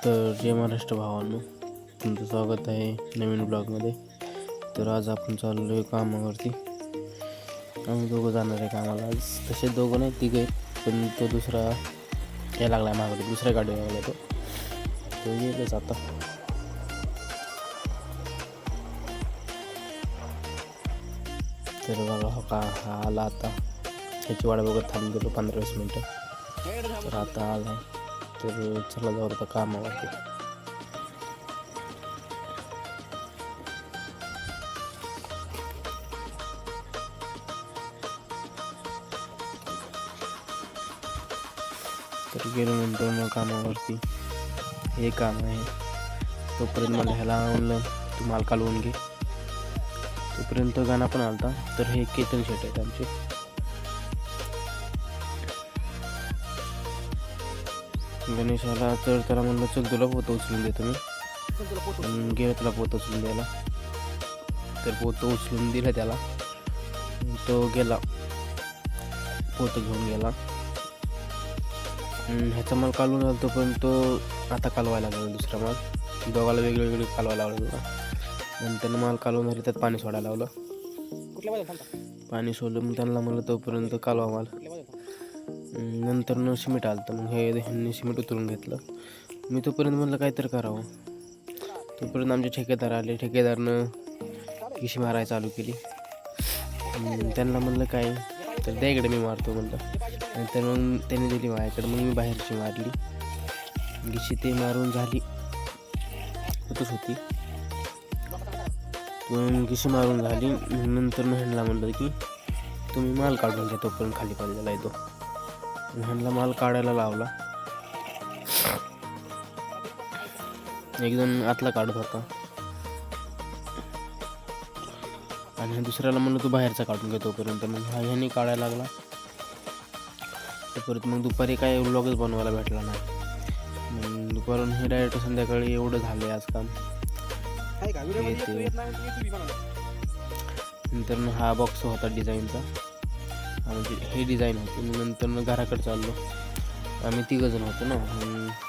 तर जय महाराष्ट्र भावांनो, तुमचं स्वागत आहे नवीन ब्लॉगमध्ये. तर आज आपण चाललो आहे कामावरती. आम्ही दोघं जाणार आहे कामाला आज. तसे दोघं नाही, तिघं आहेत, पण तो दुसरा यायला लागला आहे मागं, दुसऱ्या गाडीवर लागला तो येईलच आता. तर बघा हो का, हा आला आता. ह्याची वाट बघत थांबलेलो 15-20 मिनटं. तर आता आला आहे. तर चला जाऊ आता कामावरती. तर गेलो नंतर मग कामावरती. हे काम आहे तोपर्यंत मला ह्याला म्हणलं तू माल कालवून घे. तोपर्यंत गाणं पण आलता. तर हे केतन शेट आहेत आमचे. गणेशाला तर त्याला म्हणलं चल तुला पोतं उचलून देतो मी. गेलं तुला पोतं उचलून द्यायला. तर पोतं उचलून दिलं त्याला. तो गेला, पोतं घेऊन गेला. ह्याचा माल कालवून आला तोपर्यंत तो आता कालवायला लागला दुसरा माल. दोघाला वेगवेगळे कालवायला लावलं तुला. नंतर माल कालवून झाले, त्यात पाणी सोडायला लावलं. पाणी सोडलं मग त्यांना म्हणलं तोपर्यंत कालवा माल. नंतर सिमेंट आलं. तर मग ह्यांनी सिमेंट उतरून घेतलं. मी तोपर्यंत म्हणलं काहीतरी करावं. तोपर्यंत आमचे ठेकेदार आले. ठेकेदारनं किशी मारायला चालू केली. त्यांना म्हणलं काय, तर द्या इकडे मी मारतो म्हणलं. नंतर मग त्यांनी दिली माझ्याकडे. मग मी बाहेरची मारली गिशी. ते मारून झाली होतच होती. गिशी मारून झाली. नंतर ह्यांना म्हणलं की तुम्ही माल काढून घ्या, तोपर्यंत खाली पडलेला आहे तो. ह्यांना माल काढायला लावला. एकदम आतला काढत होता आणि दुसऱ्याला म्हणलं तू बाहेरचा काढून घे तोपर्यंत. मग ह्याने काढायला लागला. परत मग दुपारी काय व्लॉगच बनवायला भेटला नाही. दुपारून हे डायरेक्ट संध्याकाळी एवढं झालं आज काम. नंतर हा बॉक्स होता डिझाईनचा. म्हणजे हे डिझाईन होती. मग नंतर घराकडे चाललो. आम्ही 3 जण होतो ना,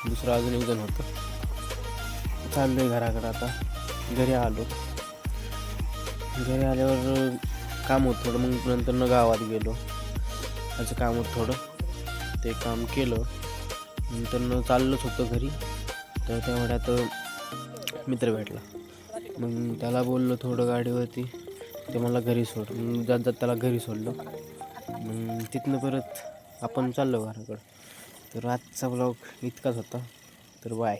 दुसरं अजून 1 जण होतं. चाललो आहे घराकडे आता. घरी आलो. घरी आल्यावर काम होतं थोडं. मग नंतर गावात गेलो. असं काम होतं थोडं, ते काम केलं. नंतर चाललोच होतं घरी. तर त्या वेळात मित्र भेटला. मग त्याला बोललो थोडं गाडीवरती. ते मला घरी सोड. मग जात त्याला घरी सोडलं. मग तिथनं परत आपण चाललो घराकडं. तर आजचा ब्लॉग इतकाच होता. तर बाय.